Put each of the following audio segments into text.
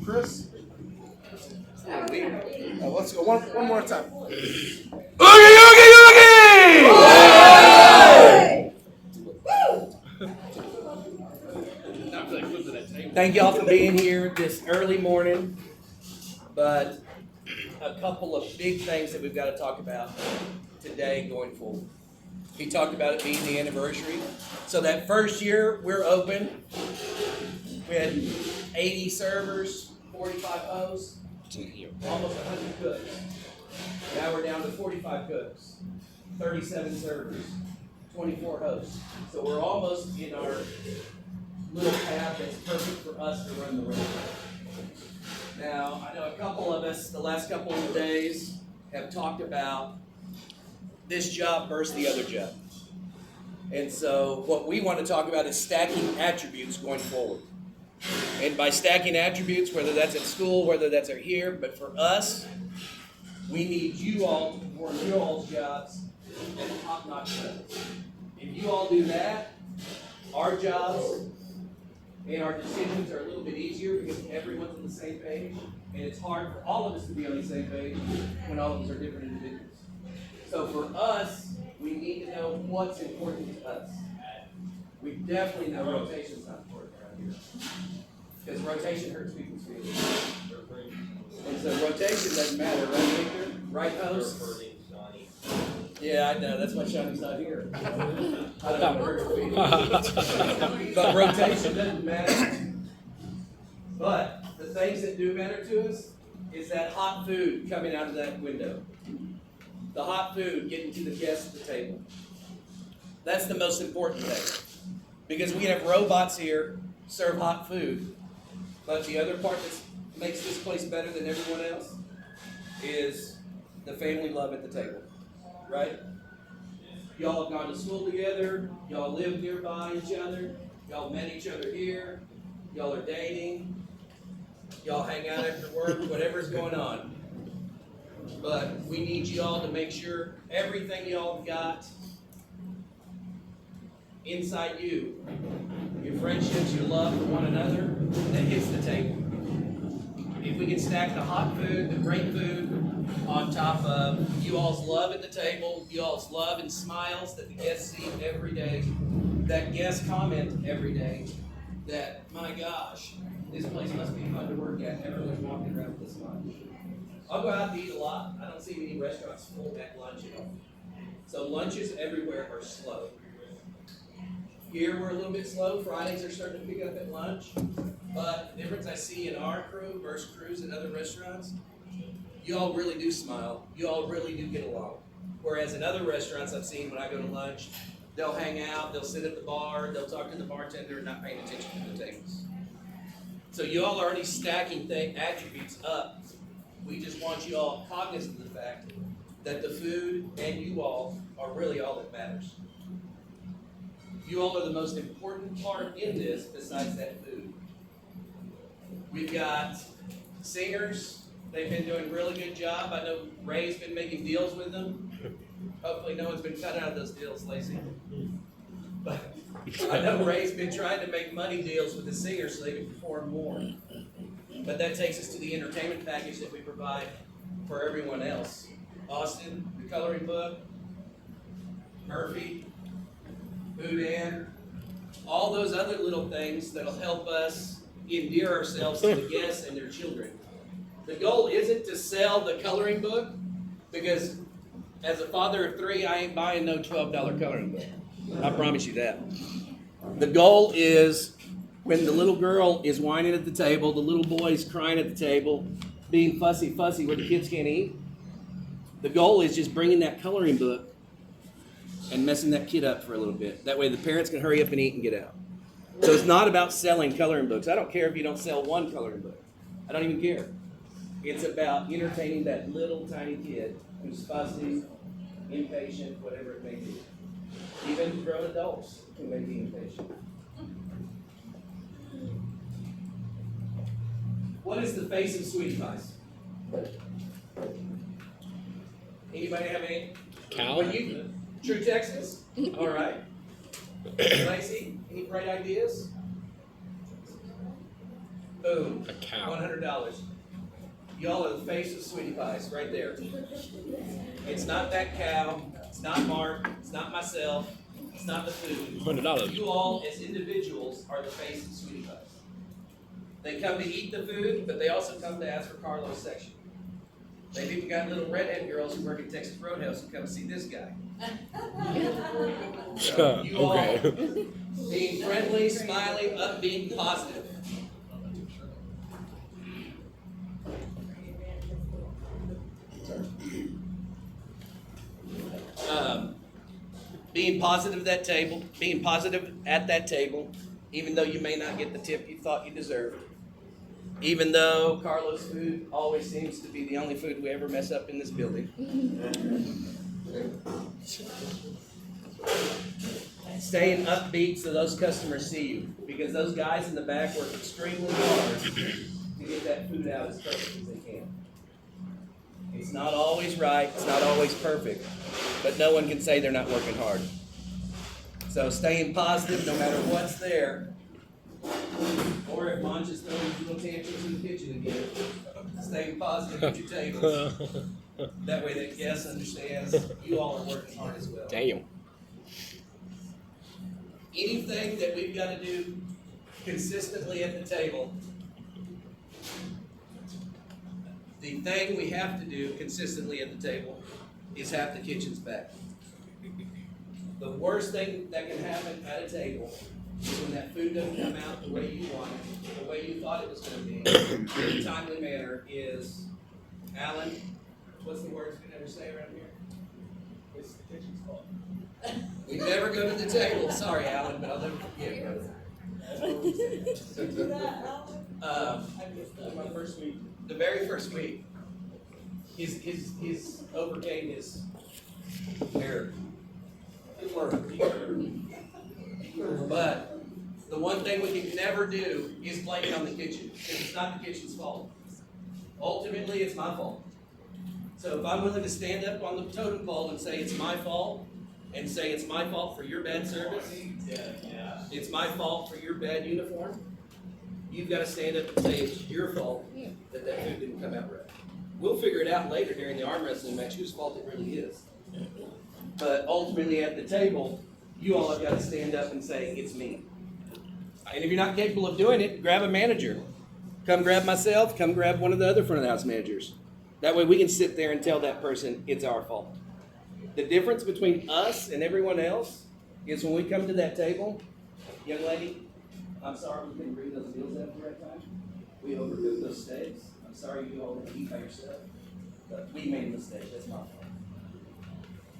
Chris? Let's go one more time. Oogie, oogie, oogie! Thank y'all for being here this early morning. But a couple of big things that we've got to talk about today going forward. He talked about it being the anniversary. So that first year we're open, we had 80 servers, 45 hosts, almost 100 cooks. Now we're down to 45 cooks, 37 servers, 24 hosts. So we're almost in our little path that's perfect for us to run the restaurant. Now, I know a couple of us, the last couple of days, have talked about this job versus the other job. And so what we want to talk about is stacking attributes going forward. And by stacking attributes, whether that's at school, whether that's here, but for us, we need you all to perform your all's jobs at top-notch levels. If you all do that, our jobs and our decisions are a little bit easier because everyone's on the same page, and it's hard for all of us to be on the same page when all of us are different individuals. So for us, we need to know what's important to us. We definitely know rotation's not important around here, because rotation hurts people's feelings. And so rotation doesn't matter, right, Victor? Right, host? Yeah, I know. That's why Shawnee's not here. I don't know what hurts feelings. But rotation doesn't matter. But the things that do matter to us is that hot food coming out of that window. The hot food getting to the guests at the table. That's the most important thing. Because we have robots here serve hot food. But the other part that makes this place better than everyone else is the family love at the table. Right? Y'all have gone to school together. Y'all live nearby each other. Y'all met each other here. Y'all are dating. Y'all hang out after work, whatever's going on. But we need y'all to make sure everything y'all have got inside you, your friendships, your love for one another, that hits the table. If we can stack the hot food, the great food, on top of you all's love at the table, you all's love and smiles that the guests see every day, that guests comment every day, that, my gosh, this place must be fun to work at. Everyone's walking around with a smile. I'll go out and eat a lot. I don't see many restaurants full at lunch at all. So lunches everywhere are slow. Here we're a little bit slow. Fridays are starting to pick up at lunch. But the difference I see in our crew versus crews at other restaurants, you all really do smile. You all really do get along. Whereas in other restaurants I've seen when I go to lunch, they'll hang out, they'll sit at the bar, they'll talk to the bartender, not paying attention to the tables. So you all are already stacking attributes up. We just want you all cognizant of the fact that the food and you all are really all that matters. You all are the most important part in this besides that food. We've got singers. They've been doing a really good job. I know Ray's been making deals with them. Hopefully no one's been cut out of those deals, Lacey. But I know Ray's been trying to make money deals with the singers so they can perform more. But that takes us to the entertainment package that we provide for everyone else. Austin, the coloring book, Murphy, Boudin, all those other little things that'll help us endear ourselves to the guests and their children. The goal isn't to sell the coloring book, because as a father of 3, I ain't buying no $12 coloring book. I promise you that. The goal is when the little girl is whining at the table, the little boy's crying at the table, being fussy where the kids can't eat. The goal is just bringing that coloring book and messing that kid up for a little bit. That way the parents can hurry up and eat and get out. So it's not about selling coloring books. I don't care if you don't sell one coloring book. I don't even care. It's about entertaining that little tiny kid who's fussy, impatient, whatever it may be. Even grown adults who may be impatient. What is the face of sweetie pies? Anybody have any? Cow? True Texas? All right. Lacey, any bright ideas? Boom. A cow. $100. Y'all are the face of Sweetie Pies, right there. It's not that cow. It's not Mark. It's not myself. It's not the food. $100. You all, as individuals, are the face of Sweetie Pies. They come to eat the food, but they also come to ask for Carlos' section. They've even got little redhead girls who work at Texas Roadhouse who come see this guy. So you all Okay. being friendly, smiling, upbeat, and positive. Being positive at that table, even though you may not get the tip you thought you deserved. Even though Carlos' food always seems to be the only food we ever mess up in this building. Staying upbeat so those customers see you, because those guys in the back work extremely hard to get that food out as perfect as they can. It's not always right, it's not always perfect, but no one can say they're not working hard. So staying positive no matter what's there, or if Mom just throwing little tantrums in the kitchen again, staying positive at your tables. That way that guest understands you all are working hard as well. Damn. Anything that we've got to do consistently at the table, the thing we have to do consistently at the table is have the kitchens back. The worst thing that can happen at a table is when that food doesn't come out the way you want it, the way you thought it was going to be, in a timely manner is, Alan, what's the words we never say around here? It's the kitchen's fault. We never go to the table. Sorry, Alan, but I'll never forget, brother. My first week. The very first week, he's overcame his error. But the one thing we can never do is blame it on the kitchen, because it's not the kitchen's fault. Ultimately, it's my fault. So if I'm willing to stand up on the totem pole and say it's my fault, and say it's my fault for your bad service, it's my fault for your bad uniform, you've got to stand up and say it's your fault that that food didn't come out right. We'll figure it out later during the arm wrestling match whose fault it really is. But ultimately at the table, you all have got to stand up and say, it's me. And if you're not capable of doing it, grab a manager. Come grab myself, come grab one of the other front of the house managers. That way we can sit there and tell that person it's our fault. The difference between us and everyone else is when we come to that table, young lady, I'm sorry we couldn't bring those meals at the right time. We overcooked those steaks. I'm sorry you all didn't eat by yourself. But we made a mistake. That's my fault.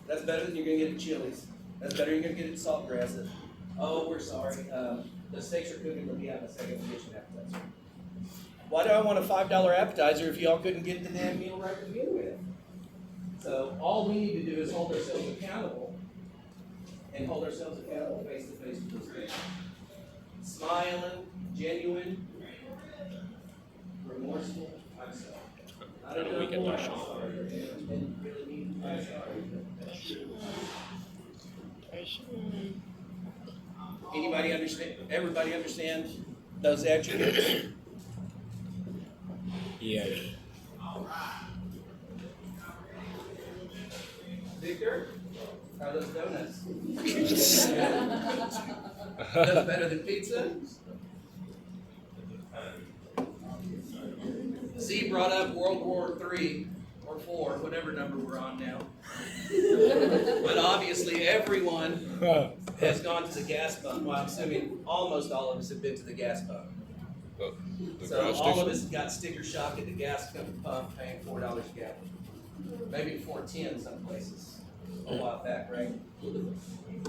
That's better than you're going to get at Chili's. That's better than you're going to get at Saltgrass. Oh, we're sorry. The steaks are cooking. Let me have a second. We'll get you an appetizer. Why do I want a $5 appetizer if y'all couldn't get the damn meal right to begin with? So all we need to do is hold ourselves accountable and hold ourselves accountable face to face with those things. Smiling, genuine, remorseful, I'm sorry. I don't know if I'm sorry. Didn't really mean I'm sorry. Anybody understand? Everybody understand those attributes? Yeah. Victor, how are those donuts? That's better than pizza? Z brought up World War III or IV, whatever number we're on now. But obviously everyone has gone to the gas pump. Well, I'm assuming almost all of us have been to the gas pump. So all of us got sticker shock at the gas pump paying $4 a gallon. Maybe $4.10 some places a while back, right?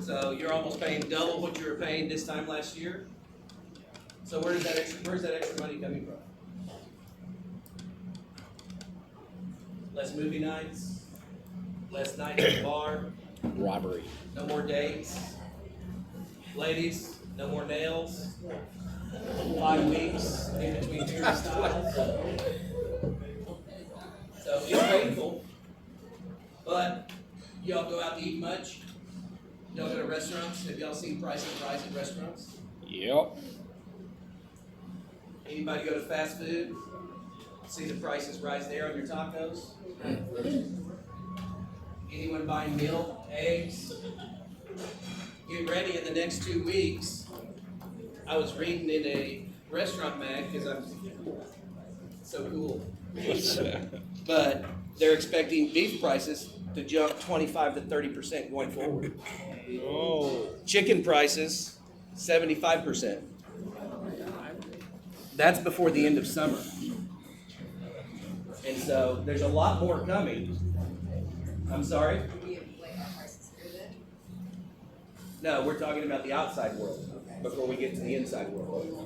So you're almost paying double what you were paying this time last year. So where's that extra money coming from? Less movie nights, less nights at the bar, Robbery. no more dates. Ladies, no more nails. 5 weeks in between hairstyles. So it's painful, but y'all go out to eat much? Y'all go to restaurants? Have y'all seen Price and Price at restaurants? Yep. Anybody go to fast food? See the prices rise there on your tacos? Anyone buying milk, eggs? Get ready in the next 2 weeks. I was reading in a restaurant mag because I'm so cool. But they're expecting beef prices to jump 25 to 30% going forward. Oh. Chicken prices, 75%. That's before the end of summer. And so there's a lot more coming. I'm sorry? No, we're talking about the outside world before we get to the inside world.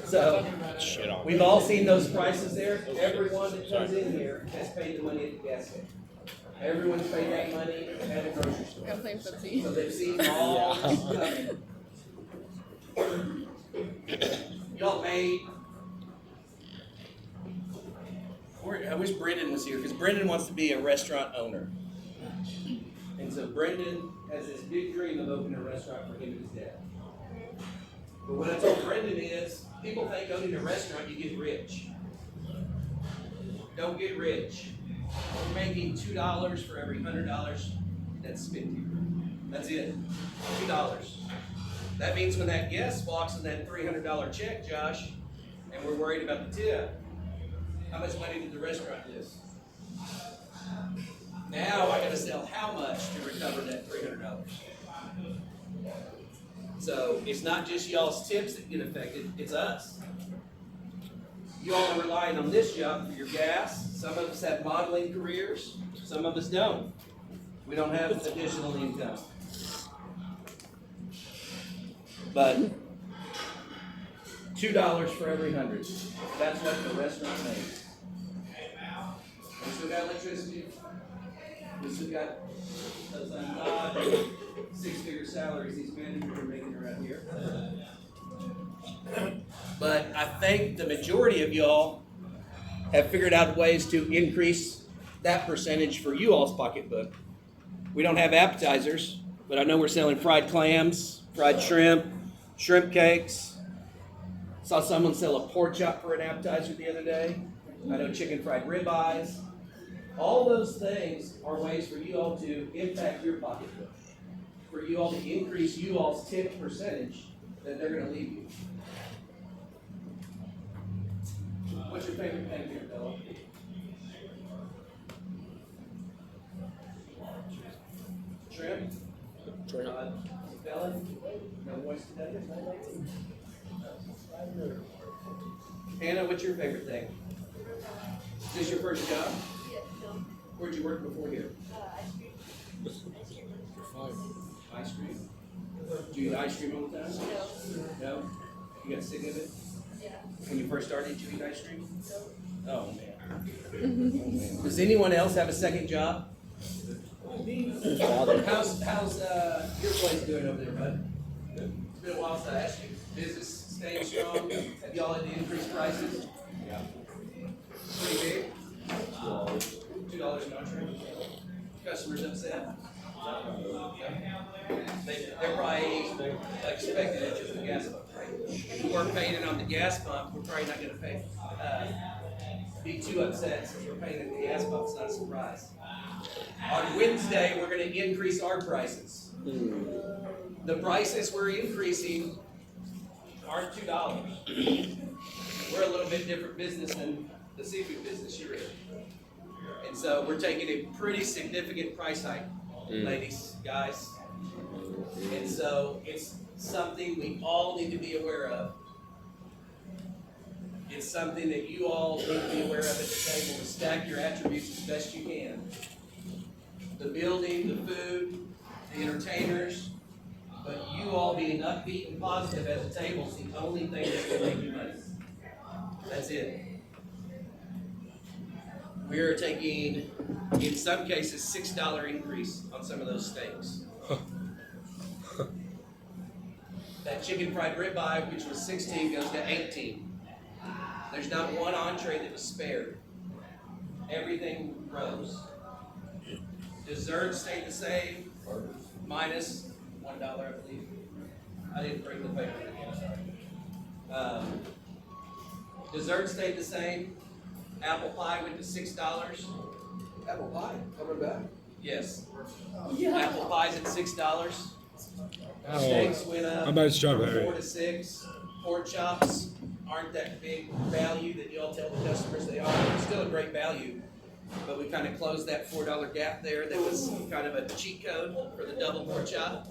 So, Shit on. we've all seen those prices there. Everyone that comes in here has paid the money at the gas station. Everyone's paid that money at the grocery store. Go play footsie. So they've seen all this coming. Y'all made. I wish Brendan was here because Brendan wants to be a restaurant owner. And so Brendan has this big dream of opening a restaurant for him and his dad. But what I told Brendan is, people think owning a restaurant you get rich. Don't get rich. You're making $2 for every $100 that's spent here. That's it. $2. That means when that guest walks in that $300 check, Josh, and we're worried about the tip, how much money did the restaurant lose? Now I gotta sell how much to recover that $300? So it's not just y'all's tips that get affected, it's us. You all are relying on this job for your gas. Some of us have modeling careers, some of us don't. We don't have additional income. But $2 for every 100. That's what the restaurant makes. We still got electricity. We still got those odd 6-figure salaries these managers are making around here. But I think the majority of y'all have figured out ways to increase that percentage for you all's pocketbook. We don't have appetizers, but I know we're selling fried clams, fried shrimp, shrimp cakes. Saw someone sell a pork chop for an appetizer the other day. I know chicken fried ribeyes. All those things are ways for you all to impact your pocketbook, for you all to increase you all's tip percentage that they're going to leave you. What's your favorite thing here, Bella? Shrimp? Bella? No voice today? Hannah, what's your favorite thing? Is this your first job? Where'd you work before here? Ice cream? Do you eat ice cream all the time? No. You got sick of it? Yeah. When you first started, did you eat ice cream? Oh, man. Does anyone else have a second job? How's your place doing over there, bud? It's been a while since I asked you. Business staying strong? Have y'all had to increase prices? Yeah. Pretty big? $2 an entree. Customers upset? They're probably expecting it just the gas pump, right? If we weren't paying it on the gas pump, we're probably not going to be too upset since we're paying it at the gas pump. It's not a surprise. On Wednesday, we're going to increase our prices. The prices we're increasing aren't $2. We're a little bit different business than the seafood business you're in. And so we're taking a pretty significant price hike, ladies, guys. And so it's something we all need to be aware of. It's something that you all need to be aware of at the table to stack your attributes as best you can. The building, the food, the entertainers, but you all being upbeat and positive at the table is the only thing that's going to make you money. That's it. We are taking, in some cases, $6 increase on some of those steaks. That chicken fried ribeye, which was $16, goes to $18. There's not one entree that was spared. Everything rose. Desserts stayed the same, minus $1, I believe. I didn't bring the paper again, sorry. Dessert stayed the same. Apple pie went to $6. Apple pie, coming back. Yes. Yeah. Apple pie's at $6. Oh, Steaks went up how about from strawberry? 4 to 6. Pork chops aren't that big value that y'all tell the customers they are. They're still a great value, but we kind of closed that $4 gap there. That was kind of a cheat code for the double pork chop.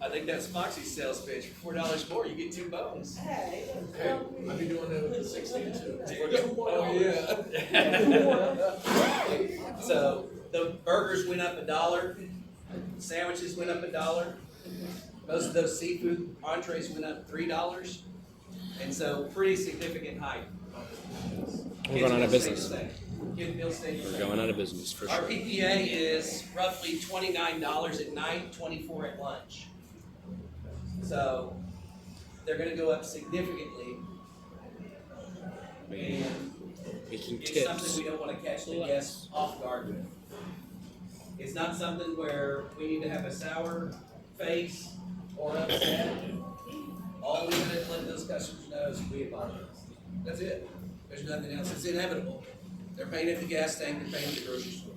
I think that's Foxy's sales pitch. For $4 more, you get 2 bones. Hey, I've been doing that with the 16 too. Oh, yeah. So the burgers went up $1. Sandwiches went up $1. Most of those seafood entrees went up $3. And so pretty significant hike. We're going out of business. Kid meal stayed the We're same. going out of business for Our sure. PPA is roughly $29 at night, $24 at lunch. So they're gonna go up significantly. And Making it's tips. something we don't wanna catch the guests off guard with. It's not something where we need to have a sour face or upset. All we gotta let those customers know is we apologize. That's it. There's nothing else. It's inevitable. They're paying at the gas tank, they're paying at the grocery store.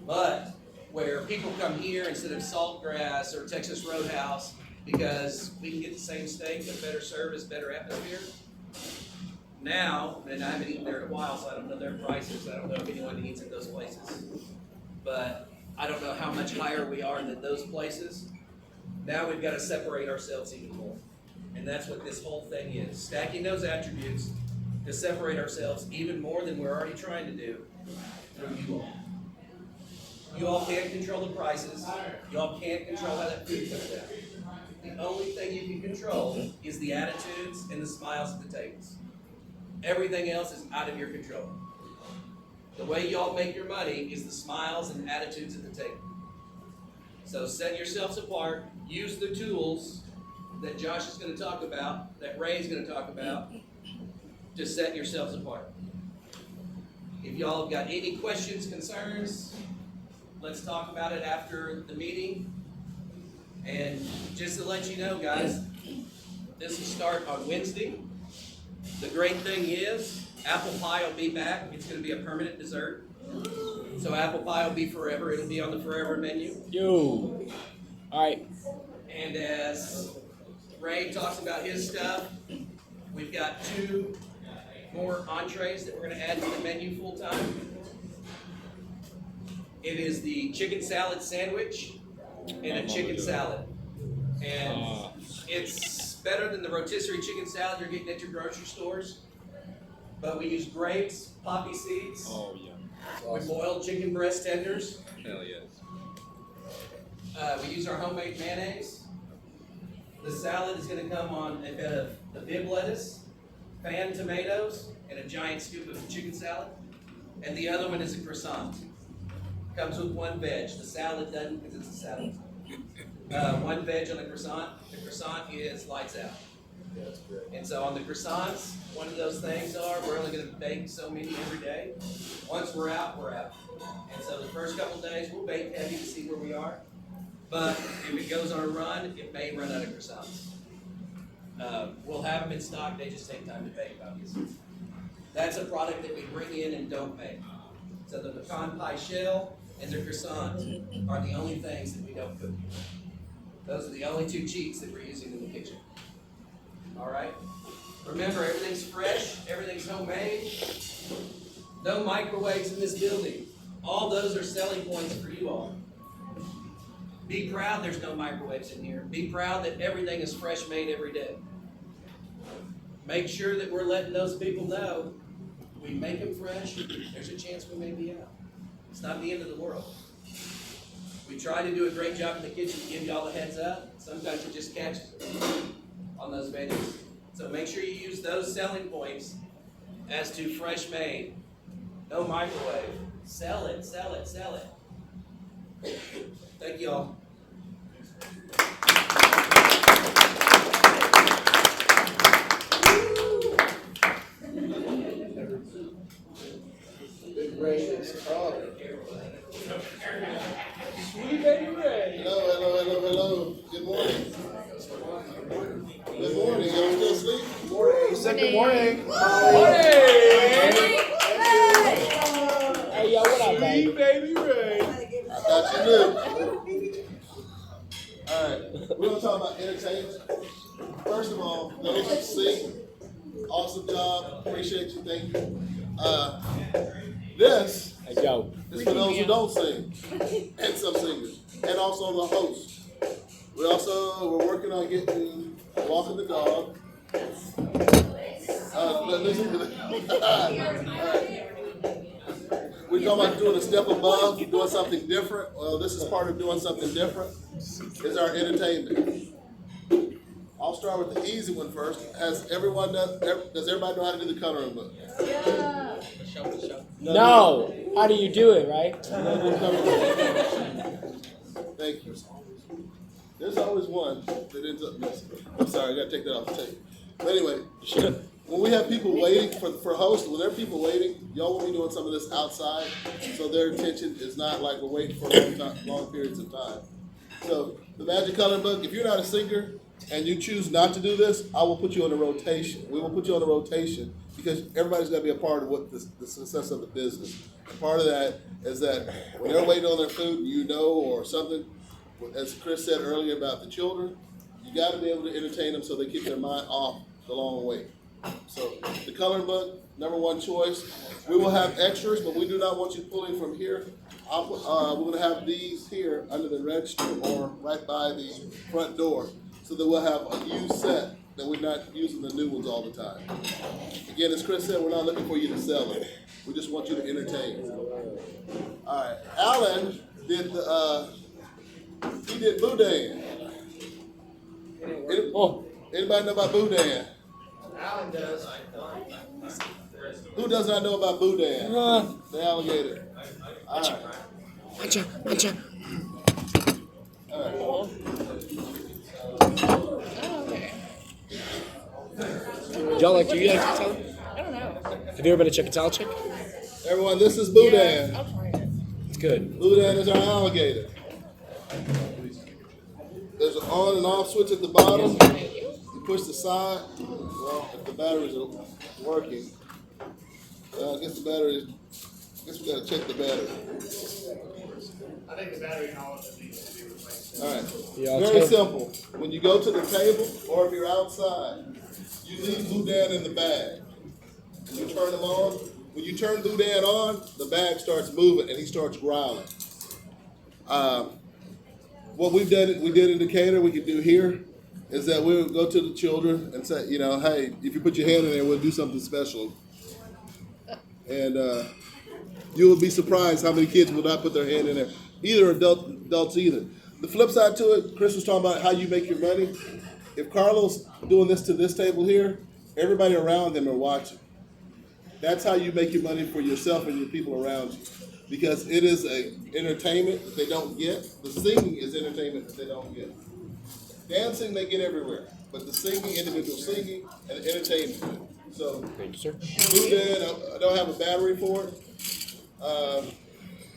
But where people come here instead of Saltgrass or Texas Roadhouse because we can get the same steak, but better service, better atmosphere. Now, and I haven't eaten there in a while, so I don't know their prices. I don't know if anyone eats at those places. But I don't know how much higher we are than those places. Now we've got to separate ourselves even more. And that's what this whole thing is. Stacking those attributes to separate ourselves even more than we're already trying to do through you all. You all can't control the prices. You all can't control how that food comes out. The only thing you can control is the attitudes and the smiles at the tables. Everything else is out of your control. The way y'all make your money is the smiles and attitudes at the table. So set yourselves apart. Use the tools that Josh is going to talk about, that Ray is going to talk about, to set yourselves apart. If y'all have got any questions, concerns, let's talk about it after the meeting. And just to let you know, guys, this will start on Wednesday. The great thing is, apple pie will be back. It's going to be a permanent dessert. So apple pie will be forever. It'll be on the forever menu. Yo. All right. And as Ray talks about his stuff, we've got 2 more entrees that we're going to add to the menu full time. It is the chicken salad sandwich and a chicken salad. And it's better than the rotisserie chicken salad you're getting at your grocery stores. But we use grapes, poppy seeds. Oh yeah. We boiled chicken breast tenders. Hell yes. We use our homemade mayonnaise. The salad is going to come on a bed of the bib lettuce, fan tomatoes, and a giant scoop of chicken salad. And the other one is a croissant. Comes with 1 veg. The salad doesn't because it's a salad. 1 veg on the croissant. The croissant is lights out. Yeah, that's great. And so on the croissants, one of those things are we're only going to bake so many every day. Once we're out, we're out. And so the first couple days we'll bake heavy to see where we are. But if it goes on a run, it may run out of croissants. We'll have them in stock. They just take time to bake, obviously. That's a product that we bring in and don't make. So the pecan pie shell and the croissant are the only things that we don't cook. Those are the only 2 cheats that we're using in the kitchen. All right? Remember, everything's fresh, everything's homemade. No microwaves in this building. All those are selling points for you all. Be proud there's no microwaves in here. Be proud that everything is fresh made every day. Make sure that we're letting those people know we make them fresh. There's a chance we may be out. It's not the end of the world. We try to do a great job in the kitchen to give y'all a heads up. Sometimes you just catch on those menus. So make sure you use those selling points as to fresh made. No microwave. Sell it, sell it, sell it. Thank you all. Big Ray is calling. Sweet baby Ray. Hello. Good morning. Good morning. Hey, yo, what up, baby? Baby Ray. I thought you knew. Alright, we're gonna talk about entertainment. First of all, those who sing, awesome job, appreciate you, thank you. This Hey, yo. is for those who don't sing, and some singers, and also the host. We're working on getting walking the dog. Listen to this. We're talking about doing a step above, doing something different. Well, this is part of doing something different. Is our entertainment. I'll start with the easy one first. Does everybody know how to do the coloring book? Yeah. No. How do you do it, right? Thank you. There's always one that ends up missing. I'm sorry, I gotta take that off the tape. But anyway, when we have people waiting for hosts, when there are people waiting, y'all will be doing some of this outside, so their attention is not like we're waiting for long periods of time. So the Magic Coloring Book, if you're not a singer and you choose not to do this, I will put you on a rotation. We will put you on a rotation because everybody's got to be a part of what the success of the business. And part of that is that when they're waiting on their food, or something, as Chris said earlier about the children, you got to be able to entertain them so they keep their mind off the long wait. So the coloring book, number one choice. We will have extras, but we do not want you pulling from here. We're going to have these here under the register or right by the front door so that we'll have a used set that we're not using the new ones all the time. Again, as Chris said, we're not looking for you to sell it. We just want you to entertain. All right, Alan did he did Boudin. Anybody know about Boudin? Alan does. Who does not know about Boudin? The alligator. All right. Watcha. All right. Do you like chicken salad? I don't know. Have you ever been a chicken salad chick? Everyone, this is Boudin. I'll try it. It's good. Boudin is our alligator. There's an on and off switch at the bottom. You push the side. Well, if the batteries are working, I guess we gotta check the battery. I think the battery knowledge needs to be replaced. All right. Yeah, Very it's good. simple. When you go to the table or if you're outside, you leave Boudin in the bag. And you turn them on. When you turn Boudin on, the bag starts moving and he starts growling. What we did in Decatur, we could do here, is that we would go to the children and say, hey, if you put your hand in there, we'll do something special. And you will be surprised how many kids will not put their hand in there. Either adults either. The flip side to it, Chris was talking about how you make your money. If Carlos doing this to this table here, everybody around him are watching. That's how you make your money for yourself and your people around you. Because it is a entertainment that they don't get. The singing is entertainment that they don't get. Dancing they get everywhere, but the singing, individual singing, and entertainment. So, Thank you, sir. Boudin, I don't have a battery for it.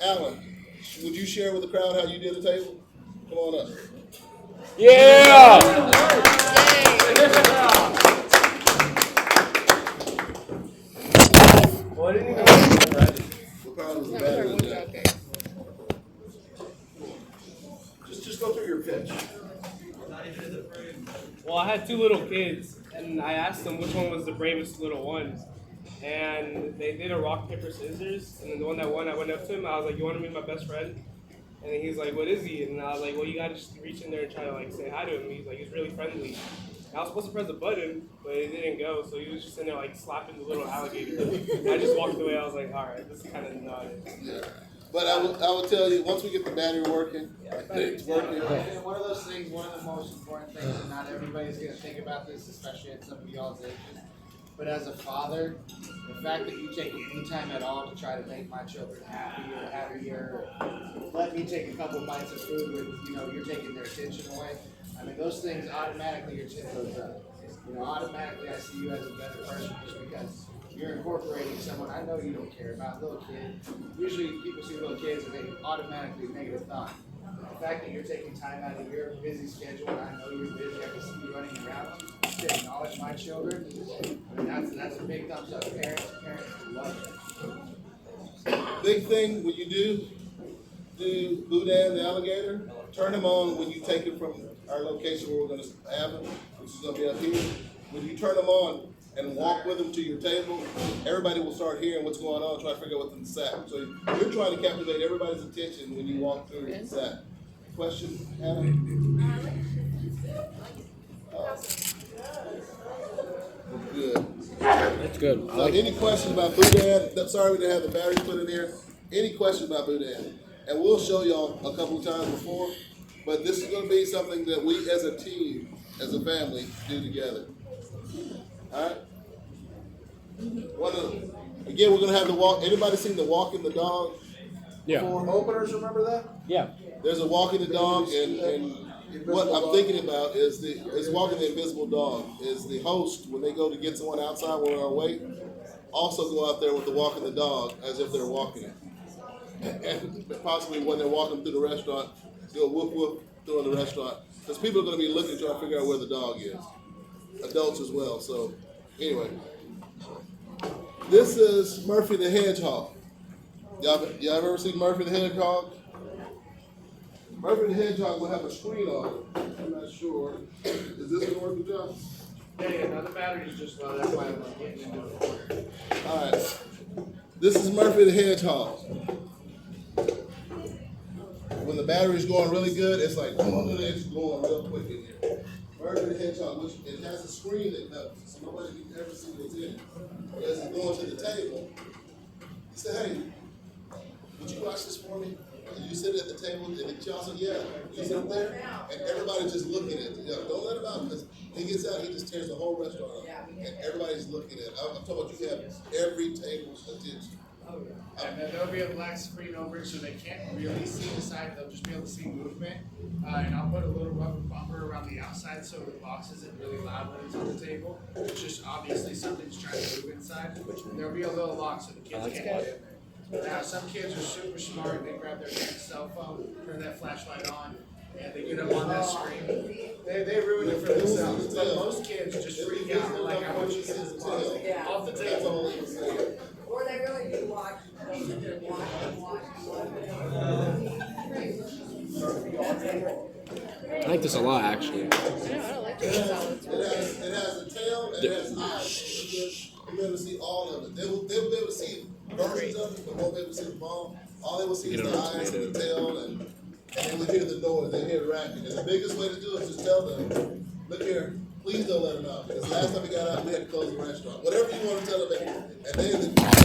Alan, would you share with the crowd how you did the table? Come on up. Yeah! Well, I didn't even know. What crowd was the battery in that? Just go through your pitch. Well, I had two little kids, and I asked them which one was the bravest little one. And they did a rock, paper, scissors. And then the one that won, I went up to him. I was like, you want to meet my best friend? And then he's like, what is he? And I was like, well, you got to just reach in there and try to like say hi to him. He's like, he's really friendly. And I was supposed to press a button, but it didn't go. So he was just in there like slapping the little alligator. And I just walked away. I was like, all right, this is kind of nuts. Yeah. But I will tell you, once we get the battery working, it's working. And one of those things, one of the most important things, and not everybody's going to think about this, especially at some of y'all's ages, but as a father, the fact that you take any time at all to try to make my children happy or happier, let me take a couple bites of food with, you're taking their attention away. I mean, those things automatically, your chin goes up. Automatically I see you as a better person just because you're incorporating someone I know you don't care about, little kid. Usually people see little kids and they automatically negative thought. But the fact that you're taking time out of your busy schedule, and I know you're busy, I can see you running around, to acknowledge my children. I mean, that's a big thumbs up. Parents love it. Big thing when you do Boudin the alligator, turn him on when you take him from our location where we're gonna have him, which is gonna be up here. When you turn him on and walk with him to your table, everybody will start hearing what's going on, trying to figure out what's in the sack. So you're trying to captivate everybody's attention when you walk through the sack. Question, Hannah? Good. That's good. I So like any questions about Boudin? Sorry we didn't have the batteries put in here. Any questions about Boudin? And we'll show y'all a couple of times before, but this is gonna be something that we as a team, as a family, do together. Alright? Again, we're gonna have the walk, anybody seen the walking the dog? Yeah. Form openers, remember that? Yeah. There's a walking the dog, and what I'm thinking about is walking the invisible dog. Is the host, when they go to get someone outside when we're on wait, also go out there with the walking the dog as if they're walking it. And possibly when they're walking through the restaurant, go whoop whoop through the restaurant. Because people are going to be looking trying to figure out where the dog is. Adults as well. So anyway, this is Murphy the Hedgehog. Y'all ever seen Murphy the Hedgehog? Murphy the Hedgehog will have a screen on it. I'm not sure. Is this gonna work with y'all? Yeah, no, the battery's just low. That's why I'm getting into it. All right. This is Murphy the Hedgehog. When the battery's going really good, it's like, it's going real quick in here. Murphy the Hedgehog, which it has a screen that covers, so nobody can ever see what's in it. But as it's going to the table, he said, hey, would you watch this for me? And you sit at the table, and y'all said, yeah. You sit up there, and everybody's just looking at it. You know, don't let him out, because he gets out, he just tears the whole restaurant up. And everybody's looking at it. I'm talking about you have every table's attention. And then there'll be a black screen over it so they can't really see the side, they'll just be able to see movement. And I'll put a little rubber bumper around the outside so the box isn't really loud when it's on the table. It's just obviously something's trying to move inside. And there'll be a little lock so the kids can't get in there. Now, some kids are super smart, they grab their parents' cell phone, turn that flashlight on, and they get up on that screen. They ruin it for themselves. But most kids just freak out, they're like, I want you to get this box off the That's all table. he was saying. Or they really do watch, they watch. I like this a lot, actually. I don't like chicken salads. It has a tail and it has eyes. You'll be able to see all of it. They'll be able to see versions of it, but won't be able to see the ball. All they will see is the eyes and the tail, and they will hear the noise. They hear racket. And the biggest way to do it is just tell them, look here, please don't let him out. Because last time we got out, we had to close the restaurant. Whatever you want to tell them, and they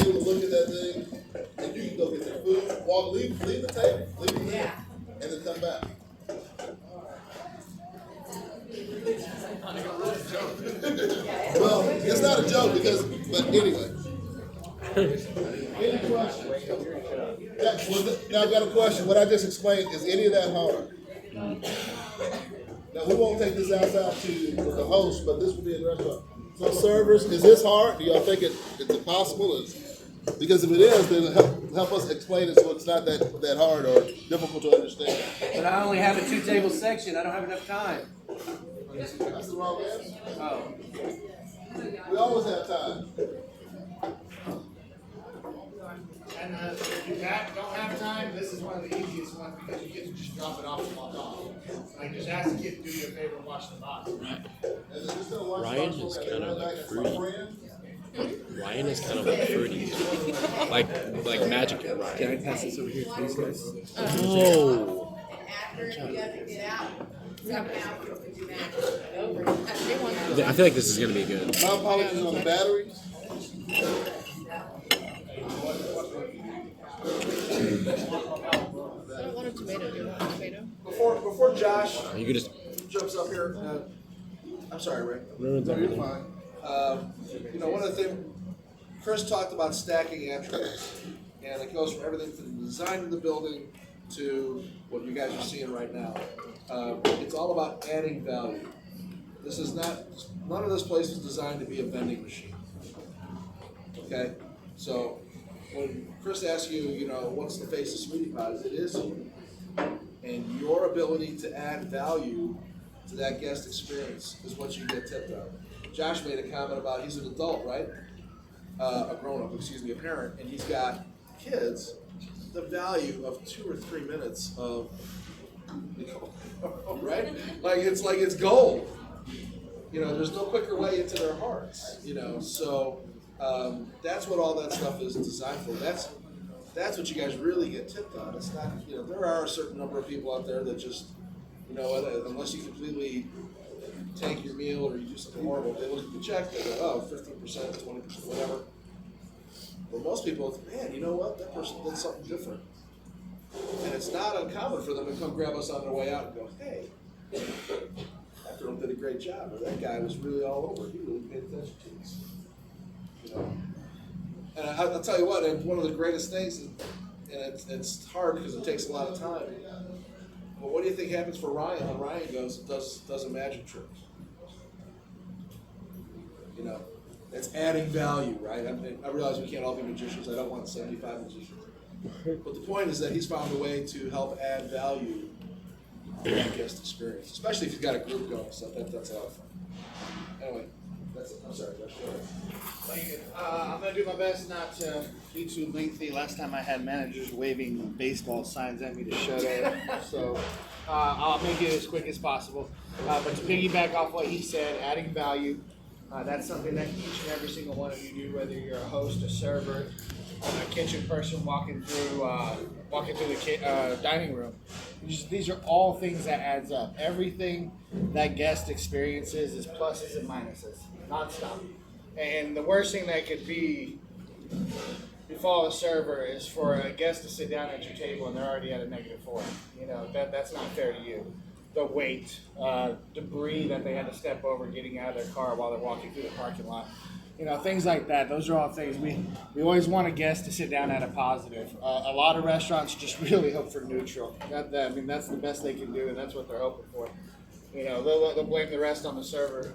will look at that thing, and you can go get their food, leave the table, and then come back. Well, it's not a joke but anyway. Any questions? Now I've got a question. What I just explained, is any of that hard? Now we won't take this outside to the host, but this will be in the restaurant. So servers, is this hard? Do y'all think it's impossible? Because if it is, then help us explain it so it's not that hard or difficult to understand. But I only have a 2-table section. I don't have enough time. That's the wrong answer. Oh. We always have time. And if you don't have time, this is one of the easiest ones because you get to just drop it off and walk off. Like just ask the kid to do you a favor and wash the box. And then just don't watch Ryan Fox is Sports kinda and like that's fruity. my friend. Ryan is kind of like fruity. like magic in Ryan. Can I pass this over here, please, guys? Oh. After he doesn't get out, somehow he'll do that. I feel like this is going to be good. My apologies on the batteries. I don't want a tomato. Do you want a tomato? Before Josh You could just jumps up here, I'm sorry, Ray. ruin No, you're everything. fine. One of the things, Chris talked about stacking attributes, and it goes from everything from the design of the building to what you guys are seeing right now. It's all about adding value. This is none of this place is designed to be a vending machine. Okay, so when Chris asks you, what's the face of Sweetie Pies, it is you. And your ability to add value to that guest experience is what you get tipped on. Josh made a comment about he's an adult, right? A grown-up, excuse me, a parent, and he's got kids. The value of 2 or 3 minutes of, right? Like it's gold. There's no quicker way into their hearts. So that's what all that stuff is designed for. That's what you guys really get tipped on. It's not, there are a certain number of people out there that just, unless you completely tank your meal or you do something horrible, they look at the check, they go, 15%, 20%, whatever. But most people, man, you know what? That person did something different. And it's not uncommon for them to come grab us on their way out and go, hey, that girl did a great job, or that guy was really all over. He really paid attention to us. And I'll tell you what, and one of the greatest things, and it's hard because it takes a lot of time. But what do you think happens for Ryan when Ryan goes and does a magic trick? It's adding value, right? I realize we can't all be magicians. I don't want 75 magicians. But the point is that he's found a way to help add value to that guest experience, especially if you've got a group going. So that's a lot of fun. Anyway, that's it. I'm sorry, Josh. Go ahead. Thank you. I'm going to do my best not to be too lengthy. Last time I had managers waving baseball signs at me to shut up. So I'll make it as quick as possible. But to piggyback off what he said, adding value, that's something that each and every single one of you do, whether you're a host, a server, a kitchen person walking through the dining room. These are all things that adds up. Everything that guest experiences is pluses and minuses, nonstop. And the worst thing that could befall a server is for a guest to sit down at your table and they're already at a -4. That's not fair to you. The weight, debris that they had to step over getting out of their car while they're walking through the parking lot. Things like that. Those are all things we always want a guest to sit down at a positive. A lot of restaurants just really hope for neutral. That's the best they can do, and that's what they're hoping for. They'll blame the rest on the server.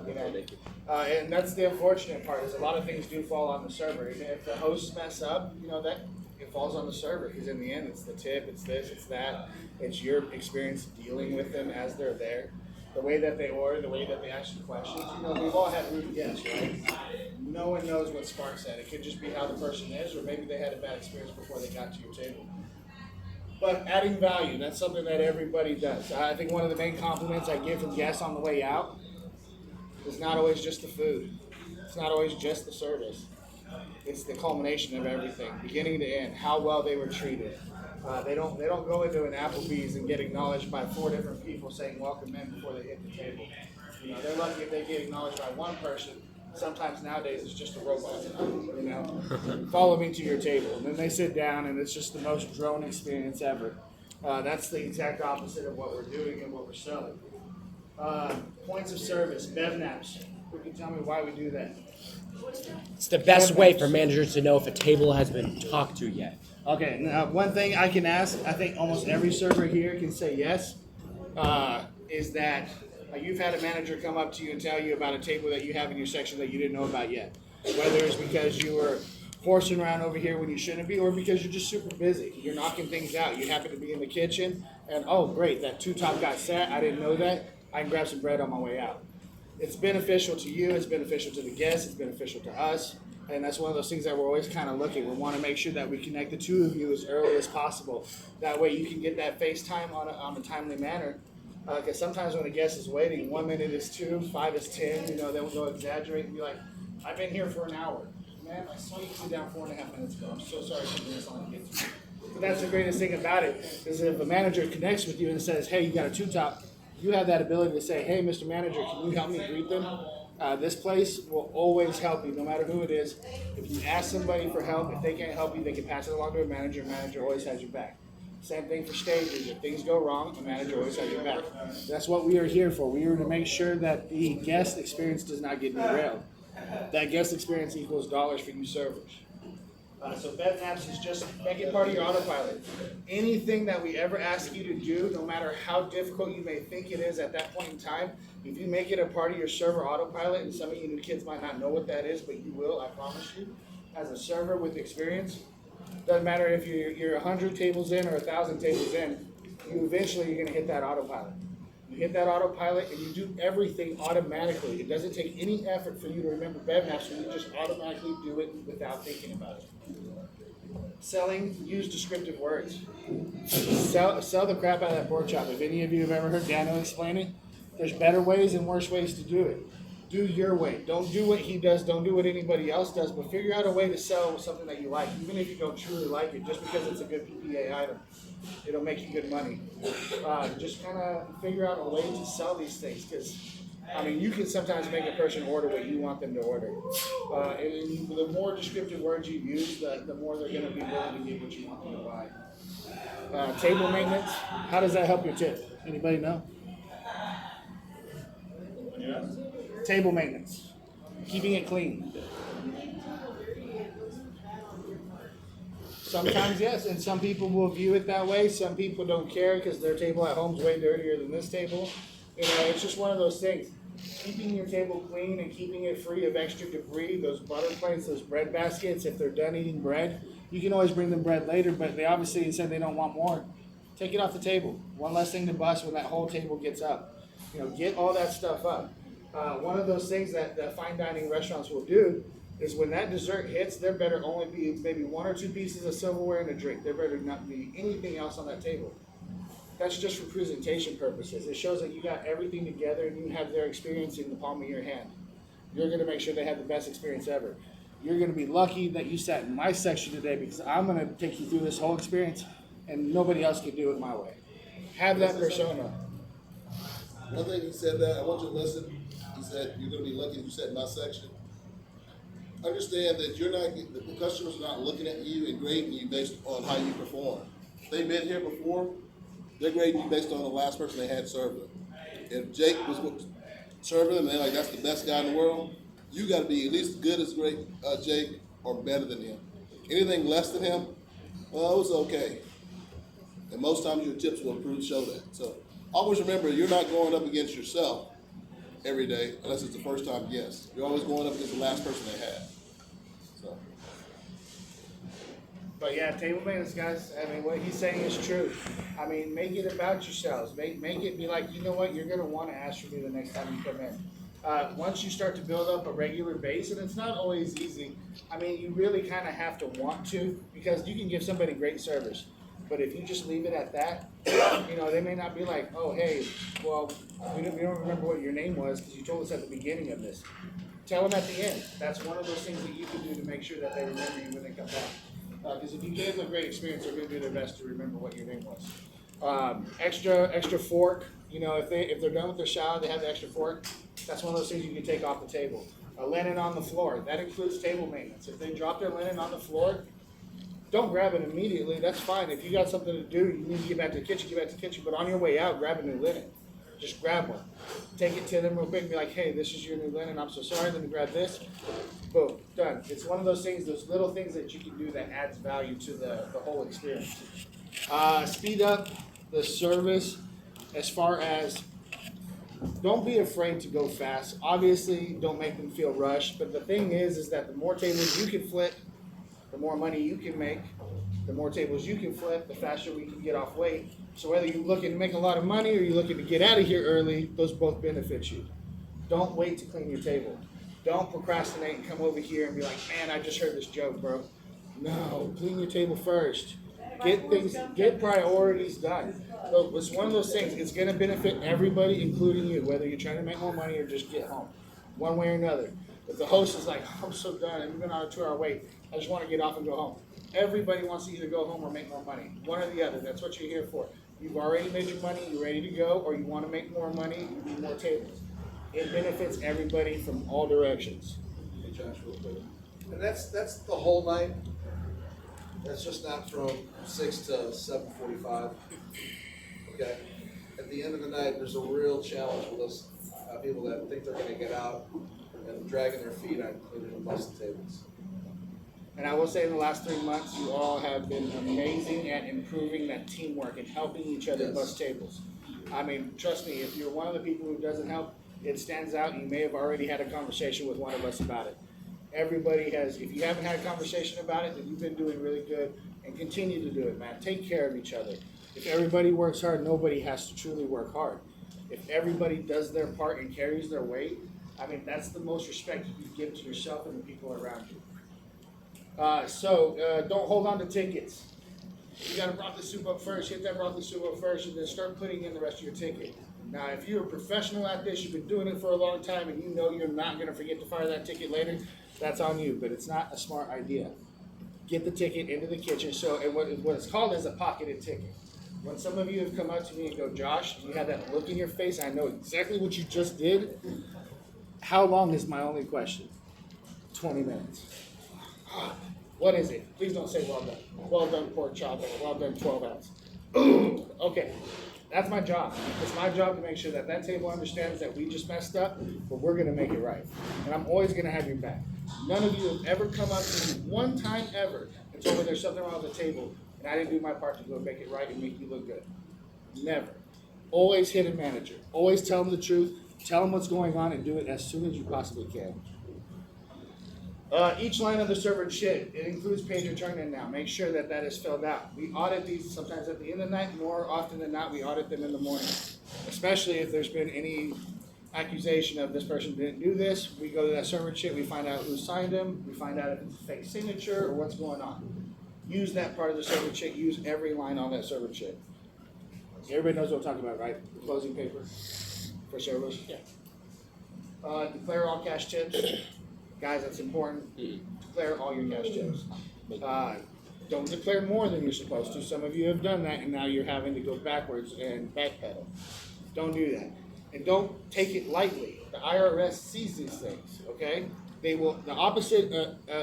And that's the unfortunate part is a lot of things do fall on the server. If the hosts mess up, that it falls on the server because in the end it's the tip, it's this, it's that. It's your experience dealing with them as they're there. The way that they order, the way that they ask you questions. We've all had rude guests, right? No one knows what sparks that. It could just be how the person is, or maybe they had a bad experience before they got to your table. But adding value, that's something that everybody does. I think one of the main compliments I give from guests on the way out is not always just the food. It's not always just the service. It's the culmination of everything, beginning to end, how well they were treated. They don't go into an Applebee's and get acknowledged by 4 different people saying welcome in before they hit the table. They're lucky if they get acknowledged by one person. Sometimes nowadays it's just a robot, follow me to your table. And then they sit down and it's just the most drone experience ever. That's the exact opposite of what we're doing and what we're selling. Points of service, BevNaps. Who can tell me why we do that? It's the best way for managers to know if a table has been talked to yet. Okay, now one thing I can ask, I think almost every server here can say yes, is that you've had a manager come up to you and tell you about a table that you have in your section that you didn't know about yet. Whether it's because you were horsing around over here when you shouldn't be, or because you're just super busy. You're knocking things out. You happen to be in the kitchen, and oh great, that 2-top got set. I didn't know that. I can grab some bread on my way out. It's beneficial to you. It's beneficial to the guests. It's beneficial to us. And that's one of those things that we're always kind of looking. We want to make sure that we connect the two of you as early as possible. That way you can get that FaceTime on a timely manner. Because sometimes when a guest is waiting, 1 minute is 2, 5 is 10, they'll go exaggerate and be like, I've been here for an hour. Man, I saw you sit down 4.5 minutes ago. I'm so sorry for this on the kids. But that's the greatest thing about it, is if a manager connects with you and says, hey, you got a 2-top, you have that ability to say, hey, Mr. Manager, can you help me greet them? This place will always help you, no matter who it is. If you ask somebody for help, if they can't help you, they can pass it along to a manager. A manager always has your back. Same thing for stages. If things go wrong, a manager always has your back. That's what we are here for. We are to make sure that the guest experience does not get derailed. That guest experience equals dollars for you servers. So BevNaps is just make it part of your autopilot. Anything that we ever ask you to do, no matter how difficult you may think it is at that point in time, if you make it a part of your server autopilot, and some of you new kids might not know what that is, but you will, I promise you, as a server with experience, doesn't matter if you're 100 tables in or 1,000 tables in, you're going to hit that autopilot. You hit that autopilot and you do everything automatically. It doesn't take any effort for you to remember BevMaster. You just automatically do it without thinking about it. Selling, use descriptive words. Sell the crap out of that pork chop. If any of you have ever heard Daniel explain it, there's better ways and worse ways to do it. Do your way. Don't do what he does. Don't do what anybody else does. But figure out a way to sell something that you like, even if you don't truly like it. Just because it's a good PPA item, it'll make you good money. Just kind of figure out a way to sell these things, because I mean, you can sometimes make a person order what you want them to order. And the more descriptive words you use, the more they're going to be willing to get what you want them to buy. Table maintenance. How does that help your tip? Anybody know? Yeah. Table maintenance, keeping it clean. Sometimes yes, and some people will view it that way. Some people don't care because their table at home's way dirtier than this table. You know, it's just one of those things. Keeping your table clean and keeping it free of extra debris, those butter plates, those bread baskets, if they're done eating bread, you can always bring them bread later, but they obviously said they don't want more. Take it off the table. One less thing to bust when that whole table gets up. You know, get all that stuff up. One of those things that fine dining restaurants will do is when that dessert hits, there better only be maybe 1 or 2 pieces of silverware and a drink. There better not be anything else on that table. That's just for presentation purposes. It shows that you got everything together and you have their experience in the palm of your hand. You're going to make sure they have the best experience ever. You're going to be lucky that you sat in my section today, because I'm going to take you through this whole experience and nobody else can do it my way. Have that persona. One thing he said that, I want you to listen. He said, you're gonna be lucky if you sat in my section. Understand that the customer's not looking at you and grading you based on how you perform. They've been here before, they're grading you based on the last person they had serve them. If Jake was serving them and they're like, that's the best guy in the world, you gotta be at least as good as great Jake or better than him. Anything less than him, well, it was okay. And most times your tips will show that. So always remember, you're not going up against yourself every day, unless it's the first time guest. You're always going up against the last person they had. So. But yeah, table maintenance, guys, I mean, what he's saying is true. I mean, make it about yourselves. Make it be like, you know what, you're gonna wanna ask for me the next time you come in. Once you start to build up a regular base, and it's not always easy, I mean, you really kinda have to want to, because you can give somebody great service. But if you just leave it at that, you know, they may not be like, oh, hey, well, we don't remember what your name was because you told us at the beginning of this. Tell them at the end. That's one of those things that you can do to make sure that they remember you when they come back. Because if you gave them a great experience, they're going to do their best to remember what your name was. Extra fork. You know, if they're done with their shower, they have the extra fork. That's one of those things you can take off the table. A linen on the floor. That includes table maintenance. If they drop their linen on the floor, don't grab it immediately. That's fine. If you got something to do, you need to get back to the kitchen, get back to the kitchen. But on your way out, grab a new linen. Just grab one. Take it to them real quick and be like, hey, this is your new linen. I'm so sorry. Let me grab this. Boom. Done. It's one of those things, those little things that you can do that adds value to the whole experience. Speed up the service as far as don't be afraid to go fast. Obviously, don't make them feel rushed. But the thing is that the more tables you can flip, the more money you can make, the more tables you can flip, the faster we can get off weight. So whether you're looking to make a lot of money or you're looking to get out of here early, those both benefit you. Don't wait to clean your table. Don't procrastinate and come over here and be like, man, I just heard this joke, bro. No, clean your table first. Get priorities done. So it's one of those things, it's gonna benefit everybody, including you, whether you're trying to make more money or just get home, one way or another. If the host is like, I'm so done, we've been on a 2-hour wait, I just want to get off and go home. Everybody wants to either go home or make more money. One or the other. That's what you're here for. You've already made your money, you're ready to go, or you want to make more money, you need more tables. It benefits everybody from all directions. Hey, Josh, real quick. And that's the whole night. That's just not from 6 to 7:45. Okay. At the end of the night, there's a real challenge with those people that think they're going to get out and dragging their feet on cleaning and busting tables. And I will say in the last 3 months, you all have been amazing at improving that teamwork and helping each other bust tables. I mean, trust me, if you're one of the people who doesn't help, it stands out. You may have already had a conversation with one of us about it. Everybody has, if you haven't had a conversation about it, then you've been doing really good, and continue to do it, man. Take care of each other. If everybody works hard, nobody has to truly work hard. if everybody does their part and carries their weight, I mean, that's the most respect you can give to yourself and the people around you. Don't hold on to tickets. You gotta broccoli soup up first, hit that broccoli soup up first, and then start putting in the rest of your ticket. Now, if you're a professional at this, you've been doing it for a long time, and you know you're not gonna forget to fire that ticket later, that's on you, but it's not a smart idea. Get the ticket into the kitchen, and what it's called is a pocketed ticket. When some of you have come up to me and go, Josh, you have that look in your face, I know exactly what you just did. How long is my only question? 20 minutes. What is it? Please don't say well done. Well done pork chop, or well done 12 ounce. Okay, that's my job. It's my job to make sure that that table understands that we just messed up, but we're gonna make it right. And I'm always gonna have your back. None of you have ever come up to me one time ever and told me there's something wrong with the table, and I didn't do my part to go make it right and make you look good. Never. Always hit a manager. Always tell them the truth. Tell them what's going on and do it as soon as you possibly can. Each line of the server sheet, it includes pager turn-in now. Make sure that that is filled out. We audit these sometimes at the end of the night. More often than not, we audit them in the morning. Especially if there's been any accusation of this person didn't do this. We go to that server sheet, we find out who signed them, we find out if it's a fake signature or what's going on. Use that part of the server sheet. Use every line on that server sheet. Everybody knows what I'm talking about, right? The closing paper for servers. Yeah. Declare all cash tips. Guys, that's important. Declare all your cash tips. Don't declare more than you're supposed to. Some of you have done that, and now you're having to go backwards and backpedal. Don't do that. And don't take it lightly. The IRS sees these things, okay? They will. The opposite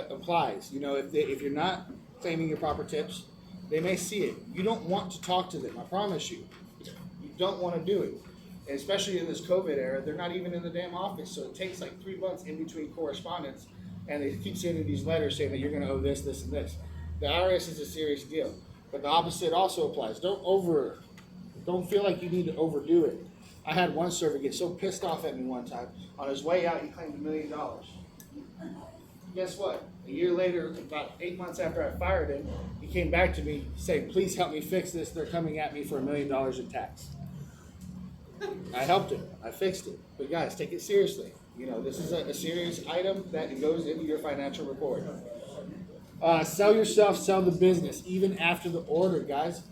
applies. You know, if you're not claiming your proper tips, they may see it. You don't want to talk to them, I promise you. You don't want to do it. And especially in this COVID era, they're not even in the damn office, so it takes like 3 months in between correspondence, and they keep sending these letters saying that you're going to owe this, this, and this. The IRS is a serious deal, but the opposite also applies. Don't feel like you need to overdo it. I had one server get so pissed off at me one time. On his way out, he claimed $1 million. Guess what? A year later, about 8 months after I fired him, he came back to me saying, please help me fix this. They're coming at me for $1 million in tax. I helped him. I fixed it. But guys, take it seriously. You know, this is a serious item that goes into your financial report. Sell yourself, sell the business, even after the order, guys.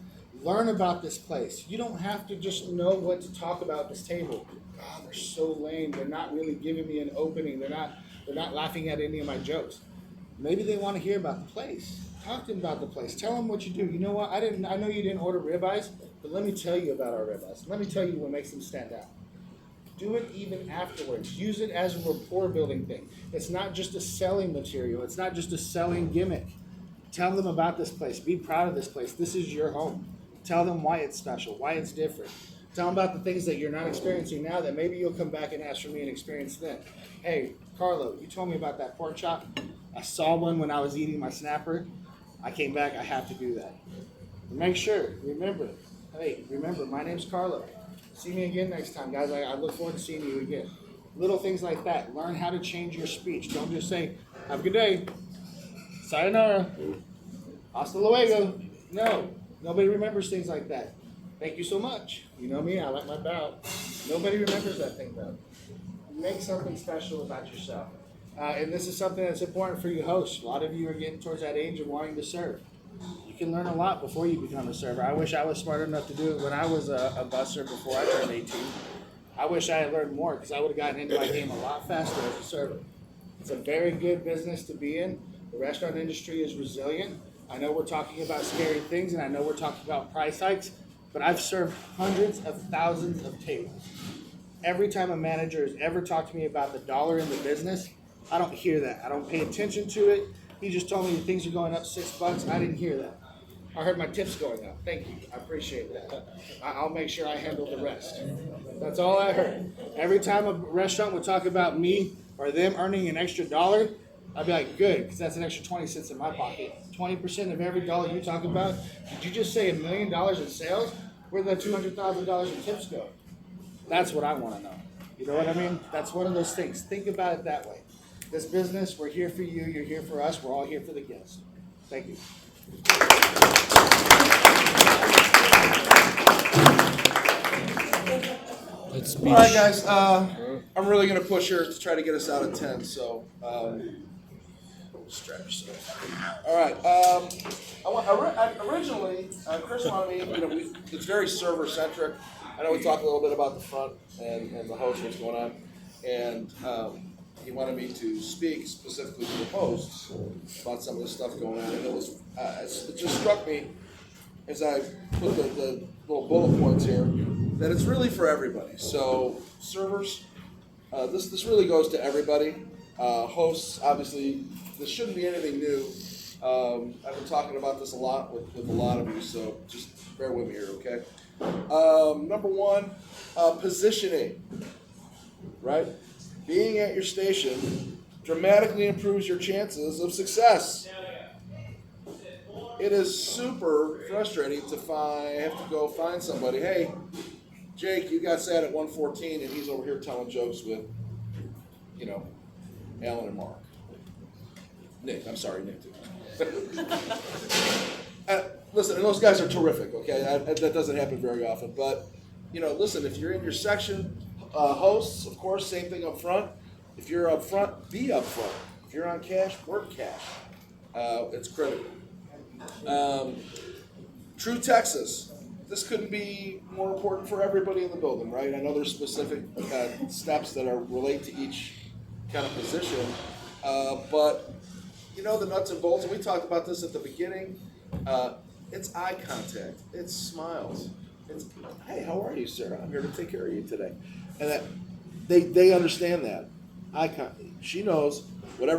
Learn about this place. You don't have to just know what to talk about at this table. God, they're so lame. They're not really giving me an opening. They're not laughing at any of my jokes. Maybe they want to hear about the place. Talk to them about the place. Tell them what you do. You know what? I know you didn't order ribeyes, but let me tell you about our ribeyes. Let me tell you what makes them stand out. Do it even afterwards. Use it as a rapport building thing. It's not just a selling material. It's not just a selling gimmick. Tell them about this place. Be proud of this place. This is your home. Tell them why it's special, why it's different. Tell them about the things that you're not experiencing now that maybe you'll come back and ask for me and experience then. Hey, Carlo, you told me about that pork chop. I saw one when I was eating my snapper. I came back, I have to do that. Make sure, remember, my name's Carlo. See me again next time, guys. I look forward to seeing you again. Little things like that. Learn how to change your speech. Don't just say, have a good day. Sayonara. Hasta luego. No, nobody remembers things like that. Thank you so much. You know me, I like my bow. Nobody remembers that thing though. Make something special about yourself. And this is something that's important for you hosts. A lot of you are getting towards that age of wanting to serve. You can learn a lot before you become a server. I wish I was smart enough to do it when I was a busser before I turned 18. I wish I had learned more because I would have gotten into my game a lot faster as a server. It's a very good business to be in. The restaurant industry is resilient. I know we're talking about scary things and I know we're talking about price hikes, but I've served hundreds of thousands of tables. Every time a manager has ever talked to me about the dollar in the business, I don't hear that. I don't pay attention to it. He just told me that things are going up $6. I didn't hear that. I heard my tips going up. Thank you. I appreciate that. I'll make sure I handle the rest. That's all I heard. Every time a restaurant would talk about me or them earning an extra $1, I'd be like, good, because that's an extra 20 cents in my pocket. 20% of every dollar you talk about. Did you just say $1 million in sales? Where'd that $200,000 in tips go? That's what I want to know. You know what I mean? That's one of those things. Think about it that way. This business, we're here for you, you're here for us, we're all here for the guests. Thank you. Let's All right, guys. I'm really gonna push here to try to get us out at 10. So strap yourselves. All right. Originally, Chris wanted me. It's very server centric. I know we talked a little bit about the front and the host, what's going on, and he wanted me to speak specifically to the hosts about some of the stuff going on. And it just struck me as I put the little bullet points here that it's really for everybody. So servers, this really goes to everybody. Hosts, obviously, this shouldn't be anything new. I've been talking about this a lot with a lot of you, so just bear with me here, okay? Number one, positioning, right? Being at your station dramatically improves your chances of success. It is super frustrating to have to go find somebody. Hey, Jake, you got sat at 114 and he's over here telling jokes with, Alan and Mark. Nick, I'm sorry, Nick too. Listen, and those guys are terrific, okay? That doesn't happen very often. But, listen, if you're in your section, hosts, of course, same thing up front. If you're up front, be up front. If you're on cash, work cash. It's critical. True Texas. This couldn't be more important for everybody in the building, right? I know there's specific steps that relate to each kind of position, but the nuts and bolts, and we talked about this at the beginning, it's eye contact, it's smiles, it's, hey, how are you, sir? I'm here to take care of you today. And that they understand that. She knows whatever